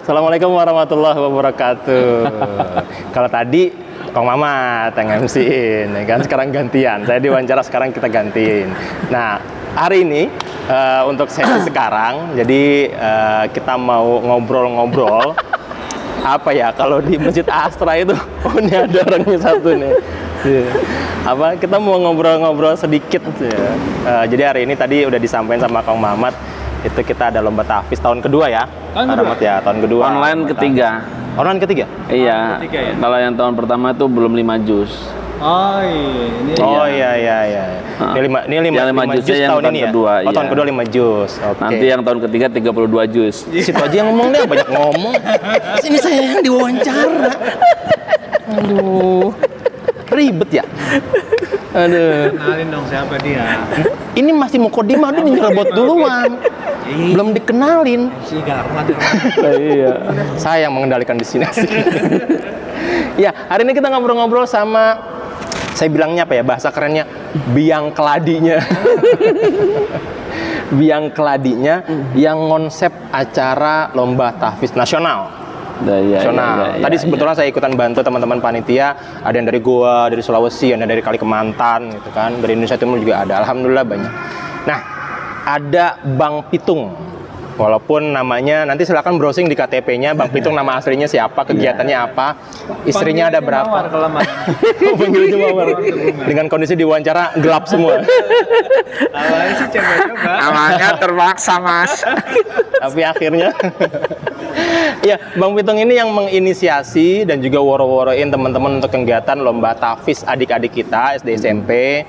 Assalamualaikum warahmatullahi wabarakatuh. Kalau tadi Kang Mamat yang MC-in, ya kan? Sekarang gantian. Saya diwawancara, sekarang kita gantiin. Nah, hari ini untuk sesi sekarang, jadi kita mau ngobrol-ngobrol. Apa ya? Kalau di Masjid Astra itu, oh ini ada orangnya satu nih. Apa? Kita mau ngobrol-ngobrol sedikit. Ya. Jadi hari ini tadi udah disampaikan sama Kang Mamat. Itu kita ada lomba tahfiz tahun kedua ya. Tahun kedua. Online ketiga. Online ketiga? Iya. Ketiga, ya? Kalau yang tahun pertama itu belum 5 juz. Oh iya. Ini 5 juz tahun ini ya? Kedua, oh, tahun kedua 5 juz. Okay. Nanti yang tahun ketiga 32 juz. Situ aja yang ngomong deh, banyak ngomong. Sini saya yang diwawancara. Aduh. Ribet ya? Aduh. Kenalin dong siapa dia. Ini masih mukodimah, dia nyerobot duluan. Belum dikenalin. Si Garmat. Iya. Saya yang mengendalikan destinasi. Ya, hari ini kita ngobrol-ngobrol sama, saya bilangnya apa ya, bahasa kerennya, biang keladinya. Biang keladinya yang konsep acara lomba tahfiz nasional. Tadi sebetulnya saya ikutan bantu teman-teman panitia, ada yang dari Goa, dari Sulawesi, ada dari Kalimantan gitu kan, dari Indonesia Timur juga ada, alhamdulillah banyak. Nah, ada Bang Pitung. Walaupun namanya nanti silakan browsing di KTP-nya Bang Pitung, nama aslinya siapa, kegiatannya apa, istrinya ada berapa. Panggil Mawar. Dengan kondisi diwawancara gelap semua. Awalnya sih coba-coba. Awalnya terpaksa, Mas. Tapi akhirnya ya, Bang Pitung ini yang menginisiasi dan juga woro-woroin teman-teman untuk kegiatan lomba tahfiz adik-adik kita SD SMP.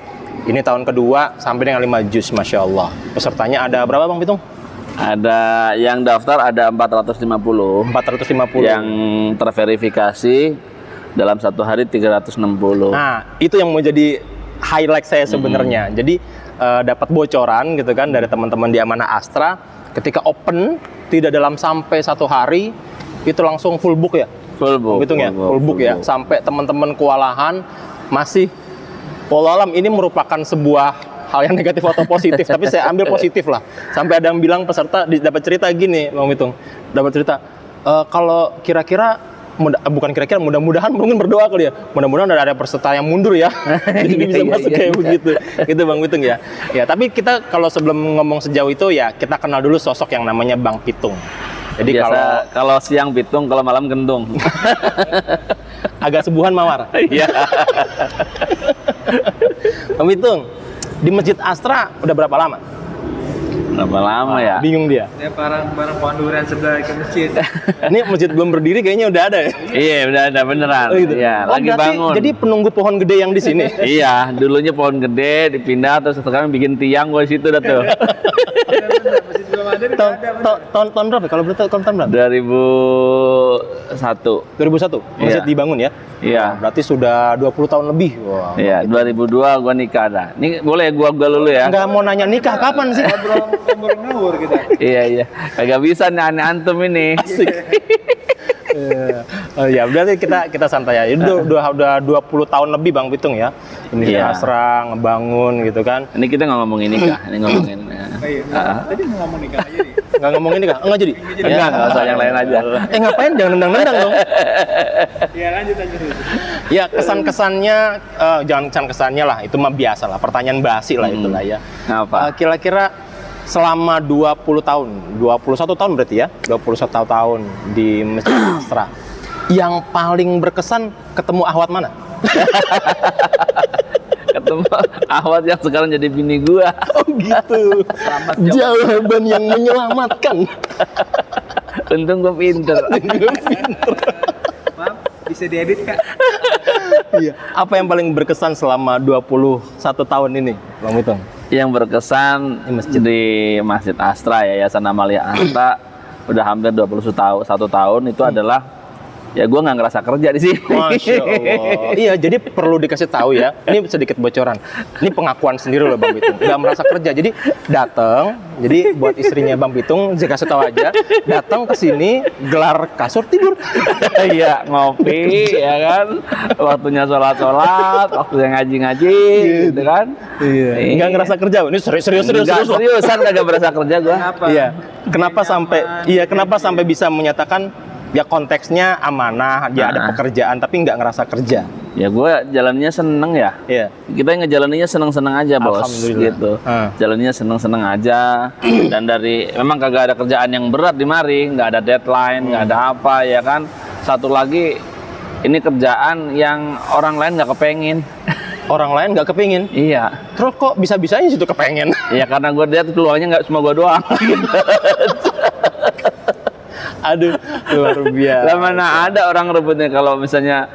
Ini tahun kedua sampai dengan 5 juz, Masya Allah. Pesertanya ada berapa Bang Pitung? Ada yang daftar ada 450. 450. Yang terverifikasi dalam satu hari 360. Nah, itu yang mau jadi highlight saya sebenarnya. Jadi dapat bocoran gitu kan dari teman-teman di Amanah Astra, ketika open tidak dalam sampai 1 hari itu langsung full book ya. Full book. Full book ya. Sampai teman-teman kewalahan masih wallahualam ini merupakan sebuah hal yang negatif atau positif, tapi saya ambil positif lah. Sampai ada yang bilang peserta dapat cerita gini, Bang Pitung. Dapat cerita kalau kira-kira mudah-mudahan mungkin berdoa kali ya. Mudah-mudahan ada peserta yang mundur ya. Jadi bisa masuk kayak begitu. Gitu Bang Pitung ya. Ya, tapi kita kalau sebelum ngomong sejauh itu ya kita kenal dulu sosok yang namanya Bang Pitung. Jadi kalau siang pitung, kalau malam gendung. Agak subuhan mawar. Iya. Bang Pitung, di Masjid Astra udah berapa lama? Berapa lama ya? Bingung dia. Ya barang pohon durian sebelah ke masjid. Ini masjid belum berdiri kayaknya udah ada ya? Iya, udah ada beneran. Oh, gitu. Iya, lagi bangun. Jadi penunggu pohon gede yang di sini. Iya, dulunya pohon gede dipindah terus sekarang bikin tiang gua situ dah tuh. Tahun berapa? Kalau berarti tahun berapa? 2001. 2001. Masjid dibangun ya? Iya. Berarti sudah 20 tahun lebih. Wah. Iya, 2002 gua nikah dah. Ini boleh gua dulu ya? Enggak mau nanya nikah kapan sih? Ngobrol ngawur kita. Iya. Kagak bisa nih aneh antum ini. Asik. Oh ya, berarti kita santai aja. Udah 20 tahun lebih Bang Pitung ya. Ini Asra ngebangun gitu kan. Ini kita nggak ngomongin nikah, ini ngomongin. Tadi mau ngomong nikah aja nih. Nggak ngomongin nikah? Enggak jadi? Enggak usah yang lain aja. Ngapain? Jangan nendang-nendang dong. Ya lanjut. Ya, kesan-kesannya, jangan kesan-kesannya lah. Itu mah biasa lah. Pertanyaan basi lah itulah ya. Apa? Kira-kira selama 20 tahun, 21 tahun berarti ya, 21 tahun di Masjid Astra, yang paling berkesan ketemu Ahwat mana? Ketemu Ahwat yang sekarang jadi bini gua. Oh gitu. Jawaban yang menyelamatkan. Untung gua pinter. Maaf, bisa diedit Kak? Iya. Apa yang paling berkesan selama 21 tahun ini, Bang Pitung? Yang berkesan di Masjid Astra, Yayasan Amalia Astra, udah hampir 21 tahun itu adalah ya gue nggak ngerasa kerja di sini. Masya Allah. Iya, jadi perlu dikasih tahu ya. Ini sedikit bocoran. Ini pengakuan sendiri loh Bang Pitung. Nggak merasa kerja. Jadi datang. Jadi buat istrinya Bang Pitung, saya kasih tahu aja. Datang ke sini, gelar kasur tidur. Iya, ngopi, ya kan. Waktunya sholat, waktunya ngaji-ngaji, gitu kan. Iya. Nggak ngerasa kerja. Ini seriusan kagak berasa kerja gue. Iya. Kenapa sampai bisa menyatakan ya konteksnya amanah, dia ada pekerjaan tapi nggak ngerasa kerja. Ya gue jalannya seneng ya. Iya. Kita ngejalaninnya seneng-seneng aja bos, Alhamdulillah. gitu. Jalannya seneng-seneng aja. Dan dari memang kagak ada kerjaan yang berat di mari, nggak ada deadline, nggak ada apa ya kan. Satu lagi ini kerjaan yang orang lain nggak kepengin. Orang lain nggak kepingin. Iya. Terus kok bisa-bisanya situ kepengen? Iya karena gue lihat peluangnya nggak cuma gue doang. Aduh, luar biasa. Lah mana ada orang rebutnya kalau misalnya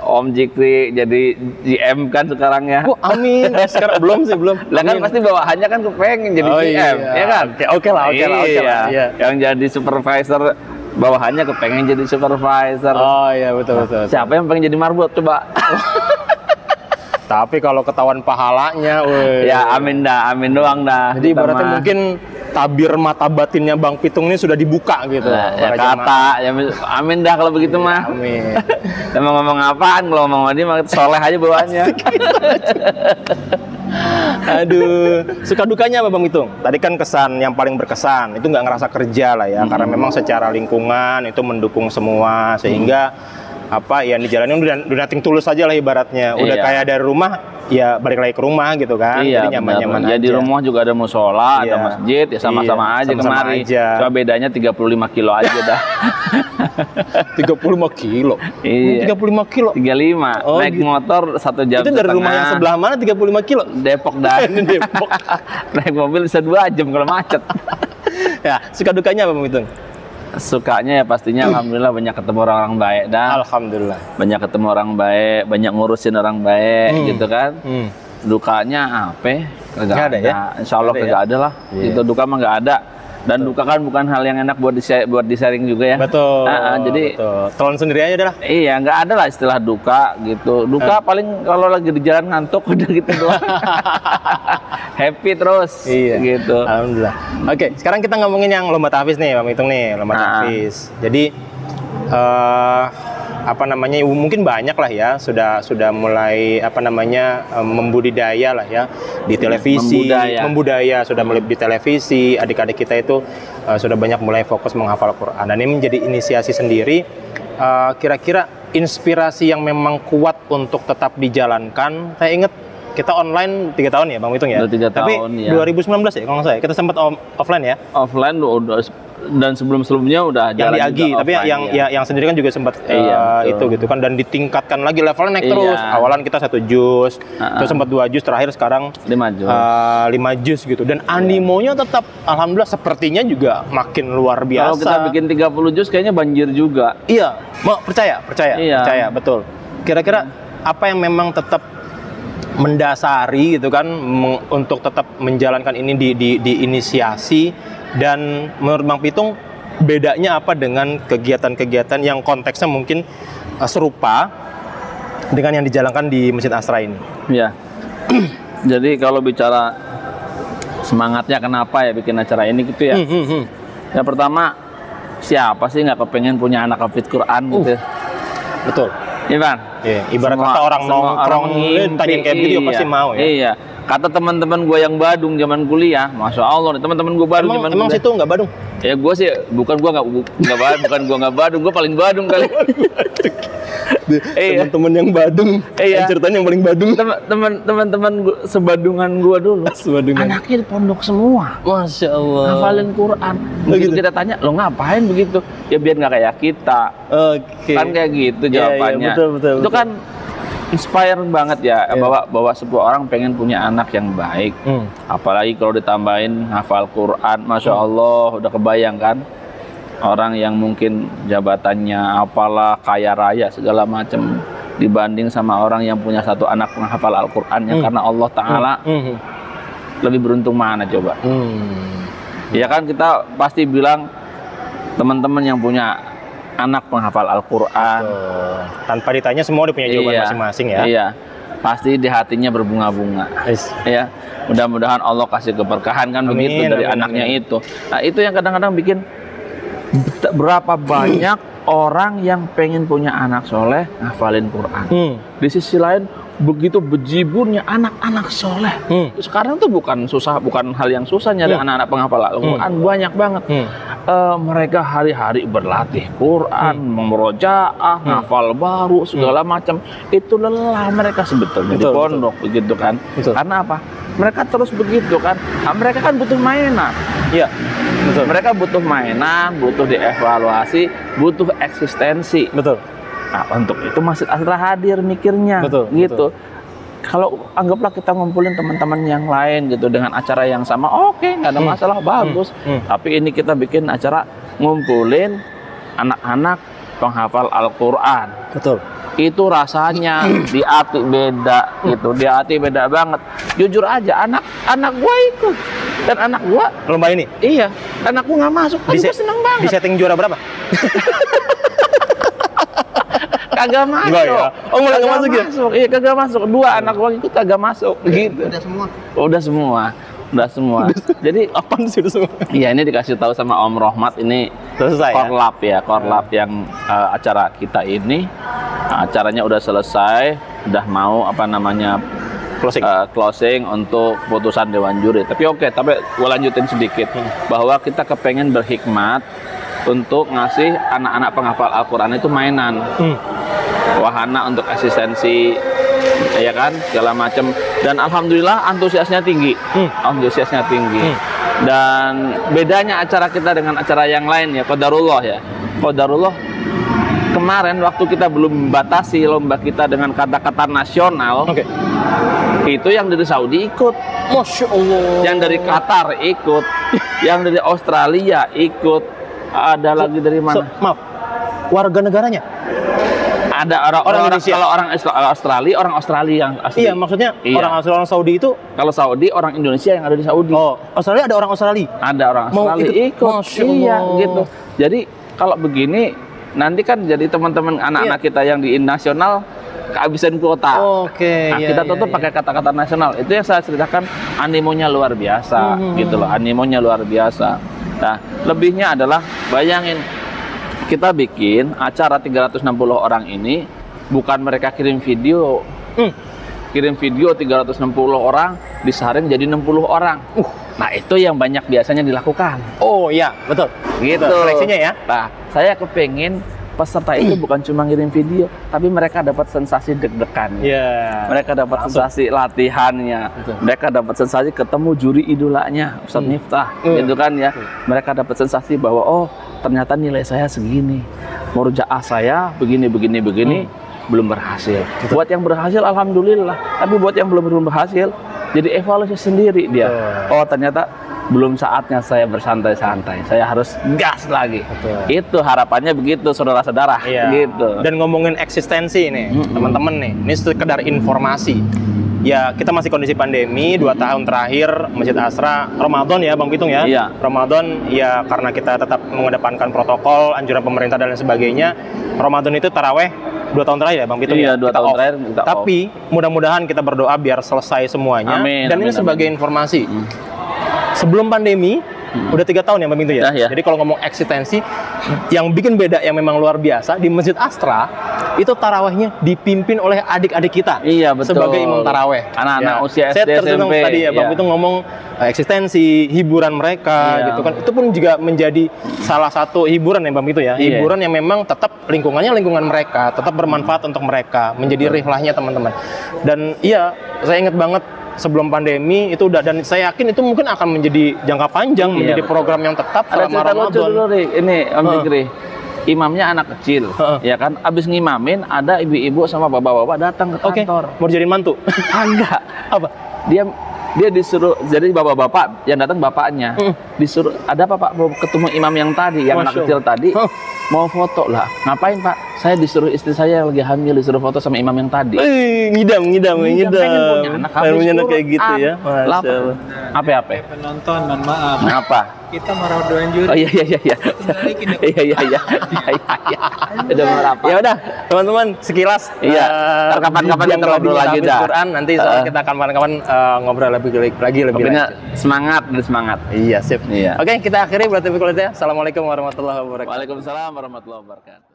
Om Jikri jadi GM kan sekarang ya. Oh, amin. Sekarang belum sih, belum. Lah kan Amin. pasti bawahannya kan kepengen jadi Oh, GM, iya. ya kan? Oke lah. Iya. Yang jadi supervisor bawahannya kepengen jadi supervisor. Oh iya, betul. Siapa yang pengen jadi marbot coba? Tapi kalau ketahuan pahalanya, weh. Ya amin dah, amin doang dah. Jadi Kita ibaratnya mah. mungkin tabir mata batinnya Bang Pitung ini sudah dibuka gitu. Nah, ya para kata, ya amin dah kalau begitu mah. Amin. Emang ngomong apaan? Kalau ngomong sama dia mah soleh aja bawaannya. Aduh, suka dukanya apa Bang Pitung? Tadi kan kesan yang paling berkesan itu nggak ngerasa kerja lah ya, karena memang secara lingkungan itu mendukung semua sehingga apa ya dijalanin udah nothing tulus aja lah ibaratnya. Udah Iya. kayak dari rumah ya balik lagi ke rumah gitu kan. Iya, Jadi nyaman-nyaman benar. aja. Ya di rumah juga ada musola, Iya. ada masjid, ya sama-sama Iya, aja sama-sama kemari. aja. Cuma bedanya 35 kilo aja dah. 35 kilo. Iya. 35 kilo. 35. Oh, Naik gitu. motor 1 jam Itu dari rumah yang setengah. sebelah mana 35 kilo? Depok dah. Depok. Naik mobil bisa 2 jam kalau macet. Ya, suka dukanya apa Bang Pitung? Sukanya ya pastinya alhamdulillah banyak ketemu orang baik dah. Alhamdulillah. Banyak ketemu orang baik, banyak ngurusin orang baik gitu kan. Dukanya apa? Nggak ada ya? Insya Allah Nggak ada kagak ada lah. Iya. Itu duka mah nggak ada. Dan duka kan bukan hal yang enak buat di sharing juga ya. Betul. Jadi betul. Telan sendiri aja dah. iya nggak ada lah istilah duka gitu. Duka paling kalau lagi di jalan ngantuk udah gitu doang. Happy terus gitu. Alhamdulillah. Oke, sekarang kita ngomongin yang lomba tahfiz nih, Bang Pitung nih, lomba tahfiz. Jadi apa namanya? Mungkin banyak lah ya, sudah mulai apa namanya membudidaya lah ya di televisi, membudaya sudah mulai di televisi. Adik-adik kita itu sudah banyak mulai fokus menghafal Quran. Dan ini menjadi inisiasi sendiri. Kira-kira inspirasi yang memang kuat untuk tetap dijalankan. Saya ingat kita online 3 tahun ya Bang Pitung ya. Udah 3 Tapi tahun, ya. 2019 ya kalau nggak salah. Kita sempat offline ya. Offline udah dan sebelum-sebelumnya udah Yang jalan di Agi, juga tapi offline, yang sendiri kan juga sempat Iya, itu gitu kan, dan ditingkatkan lagi levelnya naik Iya. terus. Awalan kita 1 juz, terus sempat 2 juz, terakhir sekarang 5 juz. 5 juz gitu. Dan animonya tetap alhamdulillah sepertinya juga makin luar biasa. Kalau kita bikin 30 juz kayaknya banjir juga. Iya, percaya, Iya. percaya, betul. Kira-kira apa yang memang tetap mendasari gitu kan untuk tetap menjalankan ini di inisiasi, dan menurut Bang Pitung bedanya apa dengan kegiatan-kegiatan yang konteksnya mungkin serupa dengan yang dijalankan di Masjid Asra ini? Ya. Jadi kalau bicara semangatnya kenapa ya bikin acara ini gitu ya. Yang pertama, siapa sih nggak kepengen punya anak hafid Quran gitu. Betul. Iya kan? Iya, ibarat kata orang nongkrong tanya kayak gitu ya pasti mau ya. Iya. Kata teman-teman gue yang Badung zaman kuliah, masya Allah nih teman-teman gue Badung zaman Emang kuliah. situ nggak Badung? Ya gue sih bukan gue nggak Badung, gue paling Badung kali. Iya. Teman-teman yang Badung, Iya. ceritanya yang paling Badung. Teman-teman sebadungan gue dulu. Sebadungan. Anaknya di pondok semua. Masya Allah. Hafalin Quran. Begitu kita tanya, lo ngapain begitu? Ya biar nggak kayak kita. Oke. Kan kayak gitu Iya, jawabannya. betul. Itu kan inspiring banget ya, bahwa sebuah orang pengen punya anak yang baik. Apalagi kalau ditambahin hafal Quran, masya Allah, udah kebayang kan? Orang yang mungkin jabatannya apalah, kaya raya segala macam, dibanding sama orang yang punya 1 anak menghafal Al-Qur'annya karena Allah Ta'ala, lebih beruntung mana coba? Ya kan kita pasti bilang teman-teman yang punya anak penghafal Al-Quran, tanpa ditanya semua udah punya jawaban masing-masing ya. Iya, pasti di hatinya berbunga-bunga. Ya, mudah-mudahan Allah kasih keberkahan kan. Amin, begitu dari amin, anaknya amin. itu. Nah itu yang kadang-kadang bikin berapa banyak orang yang pengen punya anak soleh ngafalin Quran. Di sisi lain begitu bejibunnya anak-anak soleh. Sekarang tuh bukan hal yang susah nyari anak-anak penghafal Al-Quran, banyak banget. Mereka hari-hari berlatih Quran, memurojaah, ngafal baru, segala macam. Itu lelah mereka sebetulnya di pondok, begitu kan? Karena apa? Mereka terus begitu kan? Nah, mereka kan butuh mainan. Iya. Betul. Mereka butuh mainan, butuh dievaluasi, butuh eksistensi. Betul. Nah, untuk itu Masjid Asra hadir mikirnya, gitu. Kalau anggaplah kita ngumpulin teman-teman yang lain gitu dengan acara yang sama, oke, nggak ada masalah, bagus. Tapi ini kita bikin acara ngumpulin anak-anak penghafal Al-Quran. Betul. Itu rasanya di hati beda, gitu. Di hati beda banget. Jujur aja, anak gua ikut dan anak gua Lomba ini? iya, anak gua nggak masuk, kan gua seneng banget. Di setting juara berapa? Kagak masuk. Ya? Oh, mulai nggak masuk ya? Iya, kagak masuk. 2 anak gua ikut kagak masuk, gitu. Udah semua. Jadi Apaan sih udah semua? iya, ini dikasih tahu sama Om Rohmat, ini Selesai ya? korlap yang acara kita ini. Acaranya udah selesai, udah mau closing untuk putusan Dewan Juri. Tapi tapi gua lanjutin sedikit bahwa kita kepengen berhikmat untuk ngasih anak-anak penghafal Al-Quran itu mainan, wahana untuk eksistensi, ya kan, segala macam. Dan alhamdulillah antusiasnya tinggi, Dan bedanya acara kita dengan acara yang lain ya, qadarullah kemarin waktu kita belum membatasi lomba kita dengan kata-kata nasional, itu yang dari Saudi ikut, Masya Allah. yang dari Qatar ikut, yang dari Australia ikut. Ada lagi dari mana? Maaf, warga negaranya? Ada orang Indonesia. Kalau orang Australia, orang Australia yang asli. Iya, maksudnya orang Saudi itu. Kalau Saudi, orang Indonesia yang ada di Saudi. Oh, Australia ada orang Australia? Ada orang Australia ikut. Iya, gitu. Jadi kalau begini, nanti kan jadi teman-teman anak-anak kita yang di nasional kehabisan kuota. Nah, kita tutup pakai kata-kata nasional. Itu yang saya ceritakan, animonya luar biasa, gitu loh. Animonya luar biasa. Nah, lebihnya adalah bayangin kita bikin acara 360 orang ini, bukan mereka kirim video. Kirim video 360 orang disaring jadi 60 orang. Nah, itu yang banyak biasanya dilakukan. Oh iya, betul. Gitu. Seleksinya ya. Nah, saya kepengen peserta itu bukan cuma ngirim video, tapi mereka dapat sensasi deg-degannya. Mereka dapat sensasi latihannya. Mereka dapat sensasi ketemu juri idolanya, Ustadz Miftah, gitu kan ya. Mereka dapat sensasi bahwa oh, ternyata nilai saya segini. Murojaah saya begini, belum berhasil. Buat yang berhasil alhamdulillah, tapi buat yang belum berhasil jadi evaluasi sendiri dia. Oh, ternyata belum saatnya saya bersantai-santai, saya harus gas lagi. Itu harapannya begitu, saudara-saudara. Gitu. Dan ngomongin eksistensi nih, teman-teman nih, ini sekedar informasi. Ya, kita masih kondisi pandemi, 2 tahun terakhir Masjid Asra, Ramadan ya Bang Pitung ya? Ramadan ya, karena kita tetap mengedepankan protokol, anjuran pemerintah dan lain sebagainya. Ramadan itu taraweh 2 tahun terakhir ya Bang Pitung ya? 2 tahun terakhir kita Tapi mudah-mudahan kita berdoa biar selesai semuanya. Dan ini sebagai informasi. Sebelum pandemi, udah 3 tahun ya Bang Pintu ya? Jadi kalau ngomong eksistensi, yang bikin beda yang memang luar biasa, di Masjid Asra, itu tarawehnya dipimpin oleh adik-adik kita. Iya, betul. Sebagai imam taraweh. Anak-anak usia SD, Saya tercengang SMP. Tadi ya Bang Pintu ngomong eksistensi, hiburan mereka gitu kan. Itu pun juga menjadi salah satu hiburan ya Bang Pintu ya. Hiburan yang memang tetap lingkungannya lingkungan mereka, tetap bermanfaat untuk mereka, menjadi rihlahnya teman-teman. Dan iya, saya ingat banget sebelum pandemi itu udah, dan saya yakin itu mungkin akan menjadi jangka panjang, menjadi program yang tetap selama Ramadan. Lucu dulu nih, ini Om Fikri. Imamnya anak kecil, ya kan? Abis ngimamin, ada ibu-ibu sama bapak-bapak datang ke kantor. Mau dijadiin mantu? Enggak. Apa? Dia disuruh, jadi bapak-bapak yang datang bapaknya disuruh, ada apa Pak, mau ketemu imam yang tadi, yang anak kecil tadi, mau foto lah. Ngapain Pak? Saya disuruh istri saya yang lagi hamil disuruh foto sama imam yang tadi. Ngidam. Pengen punya anak, punya anak kayak gitu ya. Apa? Penonton, mohon maaf. Apa? Kita marah doain juri. Oh iya. Iya. Udah berapa? Ya udah, teman-teman, sekilas. Kapan-kapan kita ngobrol lagi dah. Quran, nanti soalnya kita akan kapan-kapan ngobrol lebih lanjut. Semangat. Iya, sip. Iya. Oke, kita akhiri berarti. Assalamualaikum warahmatullahi wabarakatuh. Waalaikumsalam warahmatullahi wabarakatuh.